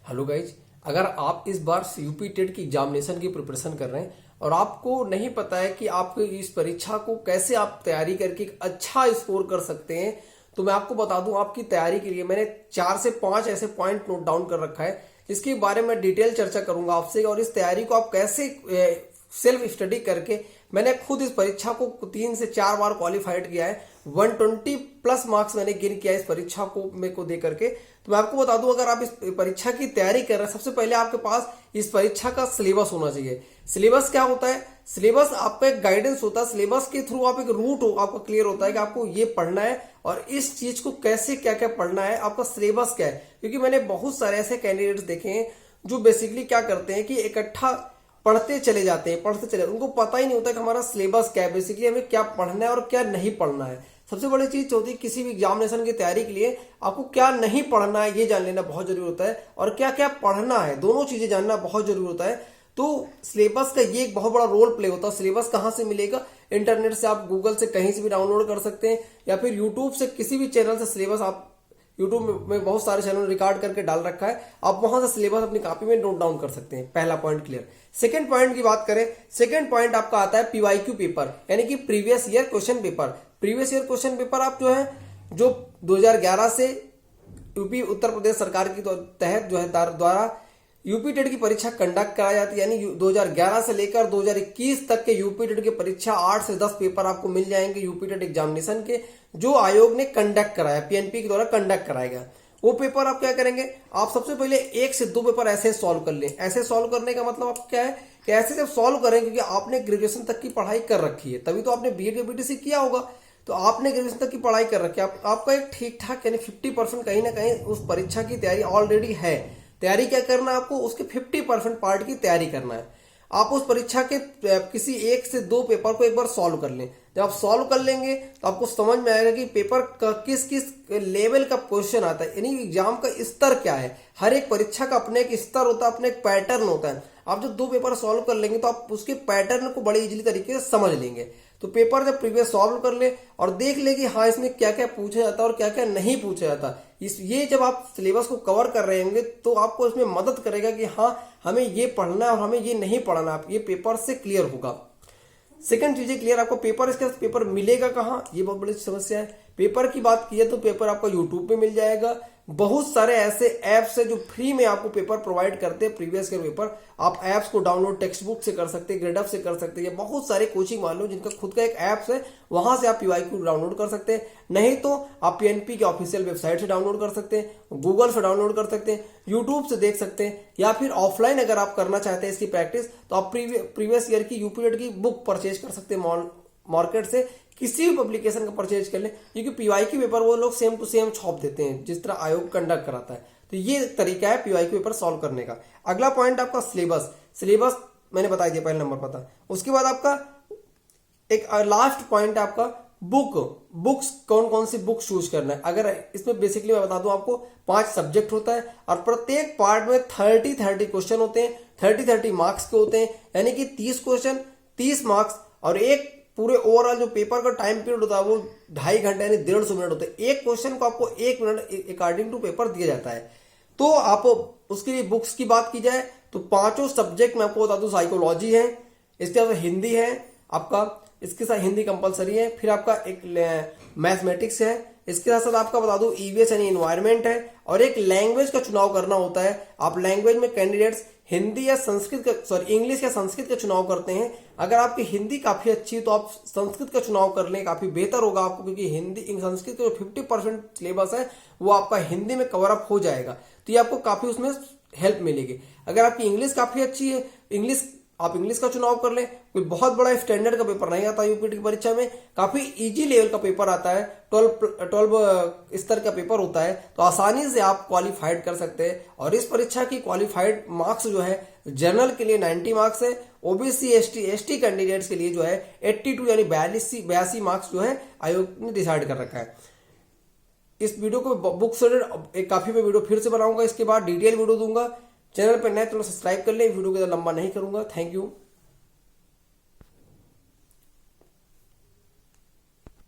Hello guys, अगर आप इस बार यूपी टेट की एग्जामिनेशन की प्रिपरेशन कर रहे हैं और आपको नहीं पता है कि आप इस परीक्षा को कैसे आप तैयारी करके एक अच्छा स्कोर कर सकते हैं, तो मैं आपको बता दूं आपकी तैयारी के लिए मैंने 4 से 5 ऐसे पॉइंट नोट डाउन कर रखा है। इसके बारे में डिटेल चर्चा करूंगा आपसे और इस तैयारी को आप कैसे सेल्फ स्टडी करके मैंने खुद इस परीक्षा को 3 से 4 बार क्वालिफाइड किया है। 120 प्लस मार्क्स मैंने गेन किया इस परीक्षा को मेरे को दे करके। तो मैं आपको बता दूं, अगर आप इस परीक्षा की तैयारी कर रहे हैं, सबसे पहले आपके पास इस परीक्षा का सिलेबस होना चाहिए। सिलेबस क्या होता है? सिलेबस आपका एक गाइडेंस होता है। सिलेबस के थ्रू आप एक रूट आपको क्लियर होता है कि आपको ये पढ़ना है और इस चीज को कैसे क्या क्या पढ़ना है, आपका सिलेबस क्या है। क्योंकि मैंने बहुत सारे ऐसे कैंडिडेट्स देखे हैं जो बेसिकली क्या करते हैं कि इकट्ठा पढ़ते चले जाते हैं, उनको पता ही नहीं होता कि हमारा सिलेबस क्या है, बेसिकली हमें क्या पढ़ना है और क्या नहीं पढ़ना है। सबसे बड़ी चीज होती है किसी भी एग्जामिनेशन की तैयारी के लिए आपको क्या नहीं पढ़ना है ये जान लेना बहुत जरूरी होता है, और क्या क्या पढ़ना है, दोनों चीजें जानना बहुत जरूरी होता है। तो सिलेबस का ये एक बहुत बड़ा रोल प्ले होता है। सिलेबस कहाँ से मिलेगा? इंटरनेट से, आप गूगल से कहीं से भी डाउनलोड कर सकते हैं, या फिर यूट्यूब से किसी भी चैनल से सिलेबस आप यूट्यूब में बहुत सारे चैनल रिकॉर्ड करके डाल रखा है, आप वहां से सिलेबस अपनी कॉपी में नोट डाउन कर सकते हैं। पहला पॉइंट क्लियर। सेकंड पॉइंट की बात करें, सेकंड पॉइंट आपका आता है पीवाईक्यू पेपर, यानी कि previous year question paper. Previous year question paper आप जो 2011 से यूपी उत्तर प्रदेश सरकार की तहत जो है द्वारा यूपी टेट की परीक्षा कंडक्ट कराई जाती है, यानी 2011 से लेकर 2021 तक के यूपी टेट की परीक्षा 8 से 10 पेपर आपको मिल जाएंगे यूपी टेट एग्जामिनेशन के, जो आयोग ने कंडक्ट कराया, पीएनपी के द्वारा कंडक्ट कराया गया। वो पेपर आप क्या करेंगे? आप सबसे पहले 1 से 2 पेपर ऐसे सॉल्व कर लें। ऐसे सॉल्व करने का मतलब आप क्या है कि ऐसे जब सॉल्व करें, क्योंकि आपने ग्रेजुएशन तक की पढ़ाई कर रखी है, तभी तो आपने बीएड या बीटीसी किया होगा, तो आपने ग्रेजुएशन तक की पढ़ाई कर रखी है, आपका एक ठीक ठाक यानी 50% कहीं ना कहीं उस परीक्षा की तैयारी ऑलरेडी है। तैयारी क्या करना है आपको? उसके 50% पार्ट की तैयारी करना है। आप उस परीक्षा के किसी 1 से 2 पेपर को एक बार सॉल्व कर लें। जब आप सॉल्व कर लेंगे तो आपको समझ में आएगा कि पेपर का किस किस लेवल का क्वेश्चन आता है, यानी एग्जाम का स्तर क्या है। हर एक परीक्षा का अपने एक स्तर होता है, अपने एक पैटर्न होता है। आप जब 2 पेपर सॉल्व कर लेंगे तो आप उसके पैटर्न को बड़े इजीली तरीके से समझ लेंगे। तो पेपर जब प्रीवियस सॉल्व कर ले और देख ले कि हाँ इसमें क्या क्या पूछा जाता है और क्या क्या नहीं पूछा जाता, ये जब आप सिलेबस को कवर कर रहे होंगे तो आपको इसमें मदद करेगा कि हाँ हमें ये पढ़ना है और हमें ये नहीं पढ़ना, आप ये पेपर से क्लियर होगा। सेकंड चीजें क्लियर, आपको पेपर, इसके पेपर मिलेगा कहाँ, ये बहुत बड़ी समस्या है। पेपर की बात की है तो पेपर आपको यूट्यूब पे मिल जाएगा। बहुत सारे ऐसे ऐप्स है जो फ्री में आपको पेपर प्रोवाइड करते हैं, प्रीवियस ईयर पेपर। आप ऐप्स को डाउनलोड टेक्स्ट बुक से कर सकते हैं, ग्रेडअप से कर सकते हैं, बहुत सारे कोचिंग वालों जिनका खुद का एक ऐप्स है, वहां से आप पीवाईक्यू डाउनलोड कर सकते हैं। नहीं तो आप पीएनपी के ऑफिशियल वेबसाइट से डाउनलोड कर सकते हैं, गूगल से डाउनलोड कर सकते हैं, यूट्यूब से देख सकते हैं, या फिर ऑफलाइन अगर आप करना चाहते हैं इसकी प्रैक्टिस तो आप प्रीवियस ईयर की यूपी टेट की बुक परचेज कर सकते हैं मार्केट से, किसी भी पब्लिकेशन का परचेज कर लें, क्योंकि पीवाईक्यू पेपर वो लोग सेम टू सेम छाप देते हैं जिस तरह आयोग कंडक्ट कराता है। तो ये तरीका है पीवाईक्यू पेपर सॉल्व करने का। अगला पॉइंट आपका सिलेबस। सिलेबस मैंने बता दिया, पहले नंबर पता। उसके बाद आपका एक लास्ट पॉइंट है आपका बुक्स, कौन कौन सी बुक चूज करना है। अगर इसमें बेसिकली मैं बता दूं आपको 5 सब्जेक्ट होता है और प्रत्येक पार्ट में 30 क्वेश्चन होते हैं, 30 मार्क्स के होते हैं, यानी कि 30 क्वेश्चन 30 मार्क्स, और एक पूरे ओवरऑल जो पेपर का टाइम पीरियड होता है वो 2.5 घंटे यानी 150 मिनट होते हैं। एक क्वेश्चन को आपको 1 मिनट अकॉर्डिंग टू पेपर दिया जाता है। तो आप उसके लिए बुक्स की बात की जाए तो 5 सब्जेक्ट में आपको बता दूं, साइकोलॉजी है, इसके अलावा हिंदी है आपका, इसके साथ हिंदी कंपलसरी है, फिर आपका एक मैथमेटिक्स है, इसके साथ साथ आपका बता दूं ईवीएस यानी एनवायरमेंट है, और एक लैंग्वेज का चुनाव करना होता है। आप लैंग्वेज में कैंडिडेट्स हिंदी या संस्कृत का, इंग्लिश या संस्कृत का चुनाव करते हैं। अगर आपकी हिंदी काफी अच्छी है तो आप संस्कृत का चुनाव कर लें, काफी बेहतर होगा आपको, क्योंकि हिंदी संस्कृत का जो 50% सिलेबस है वो आपका हिंदी में कवर अप हो जाएगा, तो ये आपको काफी उसमें हेल्प मिलेगी। अगर आपकी इंग्लिश काफी अच्छी है, आप इंग्लिश का चुनाव कर लें। कोई बहुत बड़ा स्टैंडर्ड का पेपर नहीं आता यूपीटी की परीक्षा में, काफी इजी लेवल का पेपर आता है, 12 स्तर का पेपर होता है, तो आसानी से आप क्वालिफाइड कर सकते हैं। और इस परीक्षा की क्वालिफाइड मार्क्स जो है जनरल के लिए 90 मार्क्स है, ओबीसी एसटी कैंडिडेट्स के लिए जो है 82 यानी 82 मार्क्स जो है आयोग ने डिसाइड कर रखा है। इस वीडियो को बुक से एक काफी मैं वीडियो फिर से बनाऊंगा, इसके बाद डिटेल वीडियो दूंगा। चैनल पर नए तो सब्सक्राइब कर ले, वीडियो को लंबा नहीं करूंगा। Thank you.